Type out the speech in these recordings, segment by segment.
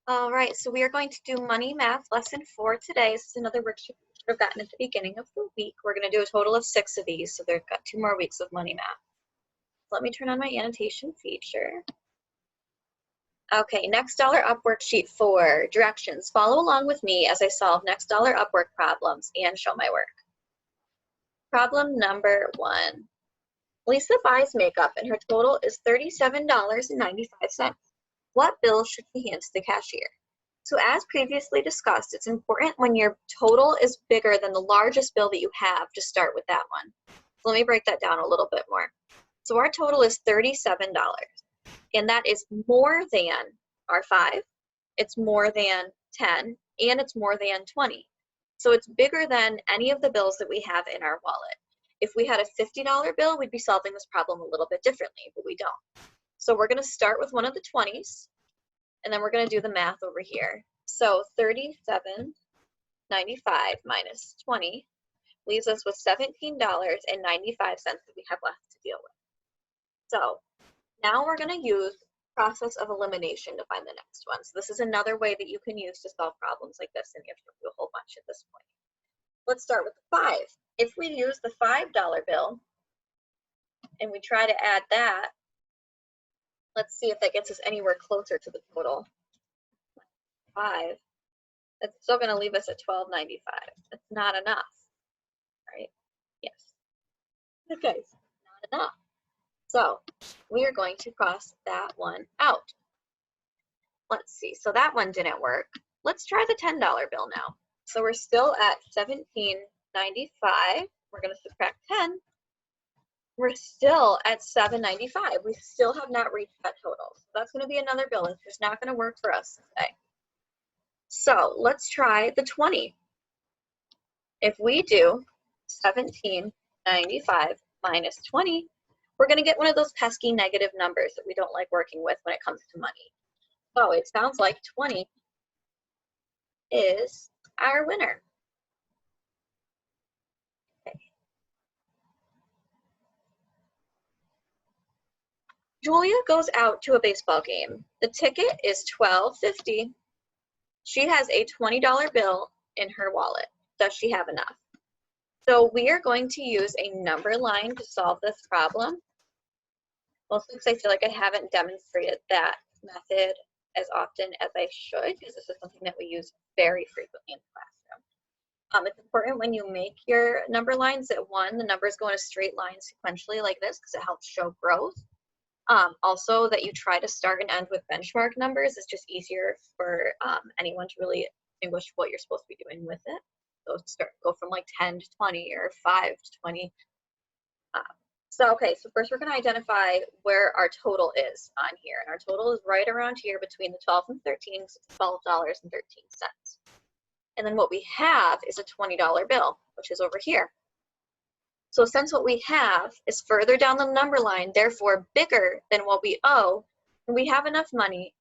All right, so we are going to do Money Math Lesson 4 today. This is another worksheet you should have gotten at the beginning of the week. We're going to do a total of 6 of these, so they've got 2 more weeks of Money Math. Let me turn on my annotation feature. Okay, next dollar up worksheet 4, directions. Follow along with me as I solve next dollar up work problems and show my work. Problem number 1. Lisa buys makeup and her total is $37.95. What bill should she hand to the cashier? So as previously discussed, it's important when your total is bigger than the largest bill that you have to start with that one. So let me break that down a little bit more. So our total is $37, and that is more than our 5, it's more than 10, and it's more than 20. So it's bigger than any of the bills that we have in our wallet. If we had a $50 bill, we'd be solving this problem a little bit differently, but we don't. So we're going to start with one of the 20s, and then we're going to do the math over here. So $37.95 minus 20 leaves us with $17.95 that we have left to deal with. So now we're going to use process of elimination to find the next one. So this is another way that you can use to solve problems like this, and you have to do a whole bunch at this point. Let's start with the 5. If we use the $5 bill and we try to add that, let's see if that gets us anywhere closer to the total. 5. That's still going to leave us at $12.95. That's not enough, right? Yes. Okay, so not enough. So we are going to cross that one out. Let's see. So that one didn't work. Let's try the $10 bill now. So we're still at $17.95. We're going to subtract 10. We're still at $7.95. We still have not reached that total. So that's going to be another bill. It's just not going to work for us today. So let's try the 20. If we do $17.95 minus 20, we're going to get one of those pesky negative numbers that we don't like working with when it comes to money. So it sounds like 20 is our winner. Okay. Julia goes out to a baseball game. The ticket is $12.50. She has a $20 bill in her wallet. Does she have enough? So we are going to use a number line to solve this problem. Mostly because I feel like I haven't demonstrated that method as often as I should, because this is something that we use very frequently in the classroom. It's important when you make your number lines that one, the numbers go in a straight line sequentially like this because it helps show growth. Also that you try to start and end with benchmark numbers. It's just easier for anyone to really distinguish what you're supposed to be doing with it. So go from like 10 to 20 or 5 to 20. So first we're going to identify where our total is on here. And our total is right around here between the 12 and 13, so it's $12.13. And then what we have is a $20 bill, which is over here. So since what we have is further down the number line, therefore bigger than what we owe, and we have enough money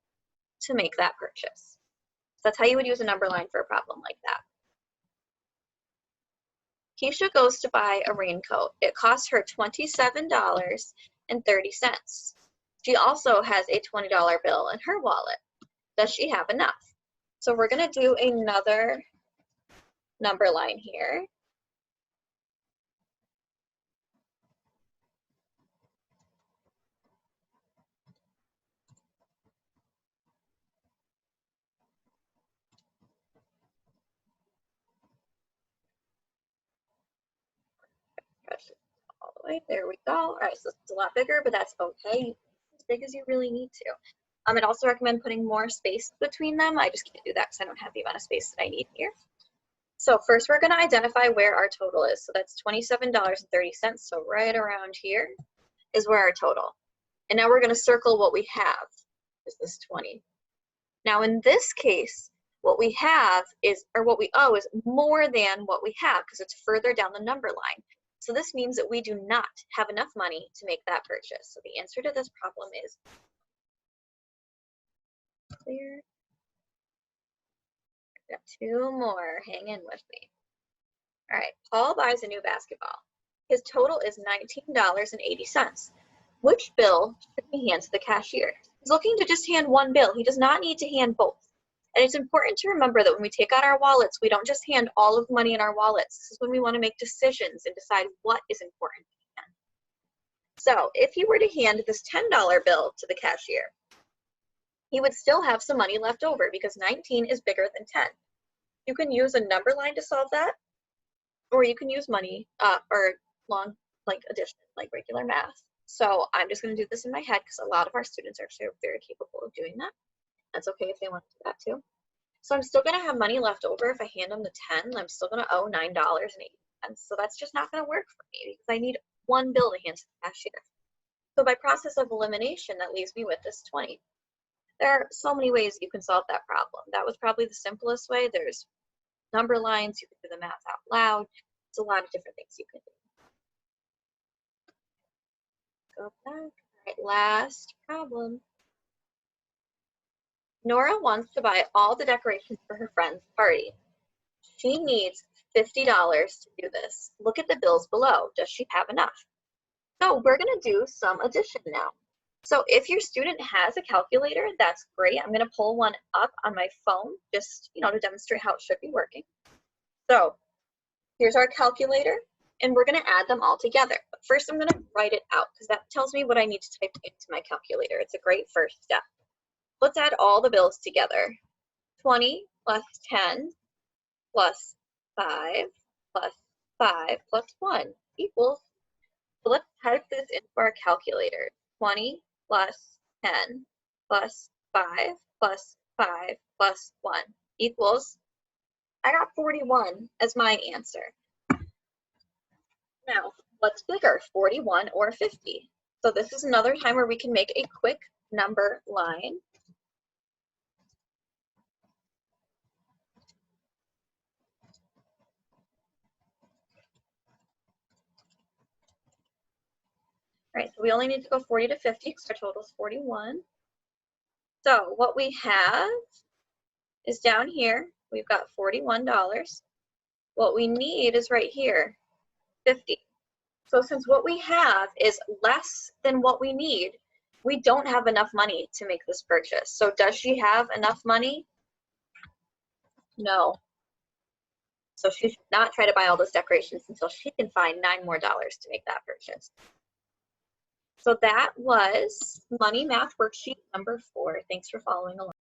to make that purchase. So that's how you would use a number line for a problem like that. Keisha goes to buy a raincoat. It costs her $27.30. She also has a $20 bill in her wallet. Does she have enough? So we're going to do another number line here. All the way, there we go. All right, so it's a lot bigger, but that's okay. As big as you really need to. I'd also recommend putting more space between them. I just can't do that because I don't have the amount of space that I need here. So first we're going to identify where our total is. So that's $27.30. So right around here is where our total. And now we're going to circle what we have, is this 20. Now in this case, what we have is, or what we owe is more than what we have because it's further down the number line. So this means that we do not have enough money to make that purchase. So the answer to this problem is clear. Got 2 more, hang in with me. All right, Paul buys a new basketball. His total is $19.80. Which bill should he hand to the cashier? He's looking to just hand one bill. He does not need to hand both. And it's important to remember that when we take out our wallets, we don't just hand all of the money in our wallets. This is when we want to make decisions and decide what is important to hand. So if you were to hand this $10 bill to the cashier, he would still have some money left over because 19 is bigger than 10. You can use a number line to solve that, or you can use money or long like addition, like regular math. So I'm just going to do this in my head because a lot of our students are actually very capable of doing that. That's okay if they want to do that too. So I'm still going to have money left over if I hand them the 10. I'm still going to owe $9.80. So that's just not going to work for me because I need one bill to hand to the cashier. So by process of elimination, that leaves me with this 20. There are so many ways you can solve that problem. That was probably the simplest way. There's number lines, you can do the math out loud. It's a lot of different things you can do. Go back. All right, last problem. Nora wants to buy all the decorations for her friend's party. She needs $50 to do this. Look at the bills below. Does she have enough? So we're going to do some addition now. So if your student has a calculator, that's great. I'm going to pull one up on my phone just, to demonstrate how it should be working. So here's our calculator, and we're going to add them all together. But first, I'm going to write it out because that tells me what I need to type into my calculator. It's a great first step. Let's add all the bills together. 20 plus 10 plus 5 plus 5 plus 1 equals, so let's type this into our calculator. 20 plus 10 plus 5 plus 5 plus 1 equals, I got 41 as my answer. Now, what's bigger, 41 or 50? So this is another time where we can make a quick number line. All right, so we only need to go 40 to 50 because our total is 41. So what we have is down here, we've got $41. What we need is right here, 50. So since what we have is less than what we need, we don't have enough money to make this purchase. So does she have enough money? No. So she should not try to buy all those decorations until she can find $9 more to make that purchase. So that was Money Math Worksheet number 4. Thanks for following along.